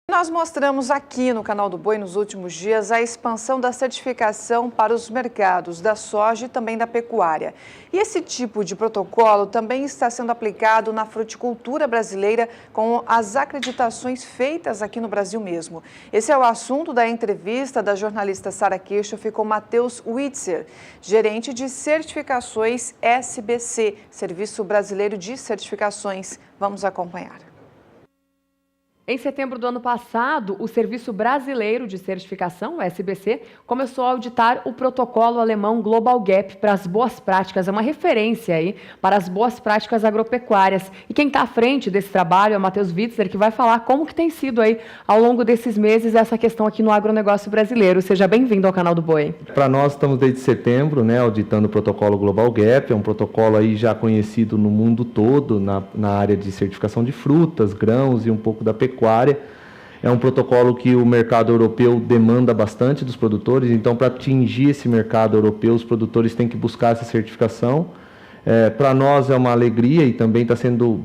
Nós mostramos aqui no Canal do Boi nos últimos dias a expansão da certificação para os mercados da soja e também da pecuária. E esse tipo de protocolo também está sendo aplicado na fruticultura brasileira com as acreditações feitas aqui no Brasil mesmo. Esse é o assunto da entrevista da jornalista Sara Kirchhoff com Matheus Witzer, gerente de certificações SBC, Serviço Brasileiro de Certificações. Vamos acompanhar. Em setembro do ano passado, o Serviço Brasileiro de Certificação, o SBC, começou a auditar o protocolo alemão Global Gap para as boas práticas. É uma referência aí para as boas práticas agropecuárias. E quem está à frente desse trabalho é o Matheus Witzer, que vai falar como que tem sido aí, ao longo desses meses, essa questão aqui no agronegócio brasileiro. Seja bem-vindo ao Canal do Boi. Para nós, estamos desde setembro, auditando o protocolo Global Gap. É um protocolo aí já conhecido no mundo todo, na área de certificação de frutas, grãos e um pouco da pecuária. É um protocolo que o mercado europeu demanda bastante dos produtores, então para atingir esse mercado europeu, os produtores têm que buscar essa certificação. Para nós é uma alegria e também está sendo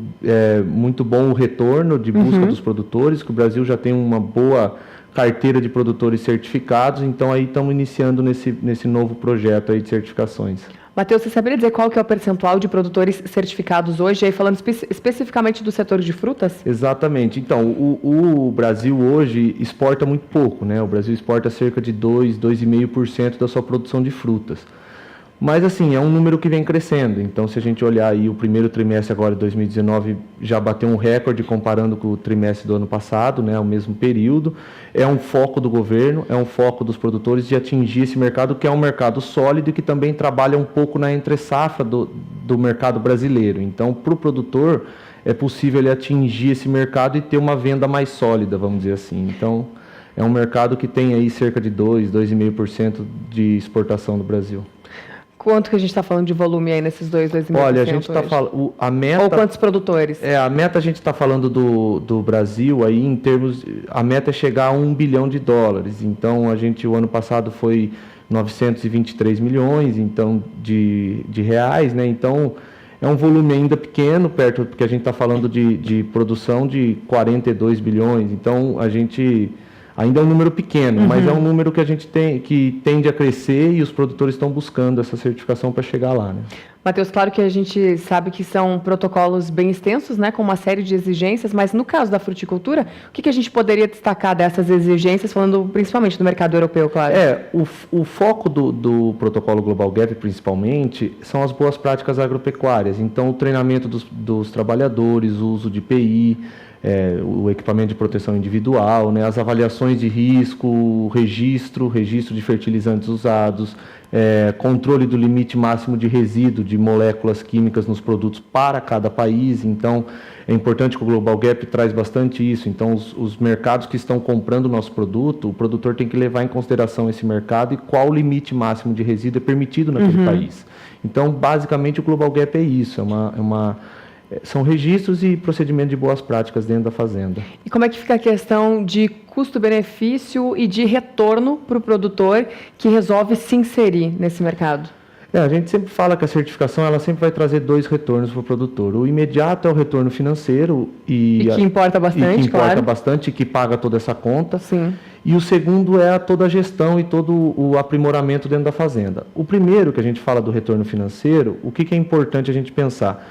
muito bom o retorno de busca dos produtores, que o Brasil já tem uma boa carteira de produtores certificados, então aí estamos iniciando nesse novo projeto aí de certificações. Matheus, você saberia dizer qual que é o percentual de produtores certificados hoje, aí falando especificamente do setor de frutas? Exatamente. Então, o Brasil hoje exporta muito pouco, O Brasil exporta cerca de 2,5% da sua produção de frutas. Mas, assim, é um número que vem crescendo. Então, se a gente olhar aí o primeiro trimestre agora de 2019, já bateu um recorde comparando com o trimestre do ano passado, o mesmo período. É um foco do governo, é um foco dos produtores de atingir esse mercado, que é um mercado sólido e que também trabalha um pouco na entre-safra do mercado brasileiro. Então, para o produtor, é possível ele atingir esse mercado e ter uma venda mais sólida, vamos dizer assim. Então, é um mercado que tem aí cerca de 2,5% de exportação do Brasil. Quanto que a gente está falando de volume aí nesses 2,5%? Olha, a gente está falando... a meta... Ou quantos produtores? A meta a gente está falando do Brasil aí em termos... A meta é chegar a $1 bilhão. Então, o ano passado foi 923 milhões de reais, Então, é um volume ainda pequeno, perto, porque a gente está falando de produção de 42 bilhões. Então, a gente... Ainda é um número pequeno, mas é um número que a gente que tende a crescer e os produtores estão buscando essa certificação para chegar lá, Matheus, claro que a gente sabe que são protocolos bem extensos, com uma série de exigências, mas no caso da fruticultura, o que a gente poderia destacar dessas exigências, falando principalmente do mercado europeu, claro? O foco do protocolo Global Gap, principalmente, são as boas práticas agropecuárias. Então, o treinamento dos trabalhadores, o uso de EPI, o equipamento de proteção individual, as avaliações de risco, o registro de fertilizantes usados, controle do limite máximo de resíduo de moléculas químicas nos produtos para cada país. Então, é importante que o Global Gap traz bastante isso. Então, os mercados que estão comprando o nosso produto, o produtor tem que levar em consideração esse mercado e qual o limite máximo de resíduo é permitido naquele país. Então, basicamente, o Global Gap é isso, são registros e procedimento de boas práticas dentro da fazenda. E como é que fica a questão de custo-benefício e de retorno para o produtor que resolve se inserir nesse mercado? A gente sempre fala que a certificação ela sempre vai trazer dois retornos para o produtor. O imediato é o retorno financeiro e que importa bastante, bastante, que paga toda essa conta. Sim. E o segundo é toda a gestão e todo o aprimoramento dentro da fazenda. O primeiro que a gente fala do retorno financeiro, o que é importante a gente pensar?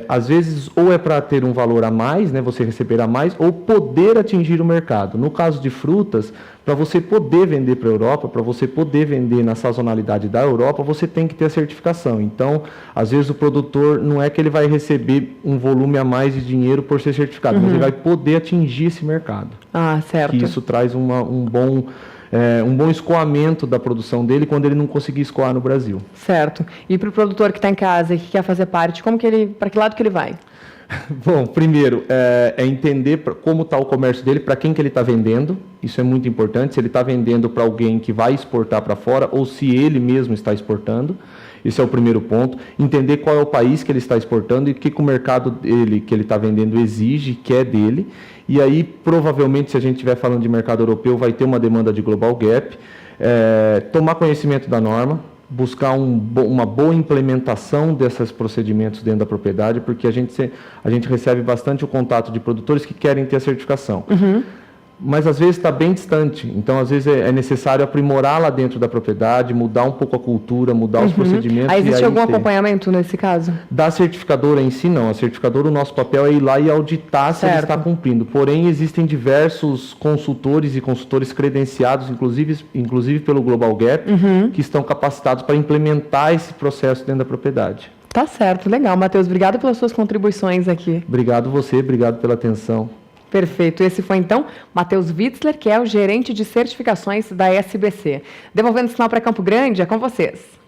Às vezes, ou é para ter um valor a mais, você receber a mais, ou poder atingir o mercado. No caso de frutas, para você poder vender para a Europa, para você poder vender na sazonalidade da Europa, você tem que ter a certificação. Então, às vezes o produtor não é que ele vai receber um volume a mais de dinheiro por ser certificado, mas ele vai poder atingir esse mercado. Ah, certo. Que isso traz um bom escoamento da produção dele quando ele não conseguir escoar no Brasil. Certo. E para o produtor que está em casa e que quer fazer parte, para que lado que ele vai? Bom, primeiro, entender como está o comércio dele, para quem que ele está vendendo. Isso é muito importante, se ele está vendendo para alguém que vai exportar para fora ou se ele mesmo está exportando. Esse é o primeiro ponto. Entender qual é o país que ele está exportando e o que o mercado que ele está vendendo exige, quer dele. E aí, provavelmente, se a gente estiver falando de mercado europeu, vai ter uma demanda de Global Gap. Tomar conhecimento da norma, buscar uma boa implementação desses procedimentos dentro da propriedade, porque a gente recebe bastante o contato de produtores que querem ter a certificação. mas às vezes está bem distante. Então, às vezes é necessário aprimorar lá dentro da propriedade, mudar um pouco a cultura, mudar os procedimentos. Aí existe algum ter. acompanhamento nesse caso? Da certificadora em si, não. A certificadora, o nosso papel é ir lá e auditar se ele está cumprindo. Porém, existem diversos consultores e consultores credenciados, inclusive pelo Global Gap, que estão capacitados para implementar esse processo dentro da propriedade. Tá certo, legal. Matheus, obrigado pelas suas contribuições aqui. Obrigado você, obrigado pela atenção. Perfeito. Esse foi, então, Matheus Witzler, que é o gerente de certificações da SBC. Devolvendo o sinal para Campo Grande, é com vocês.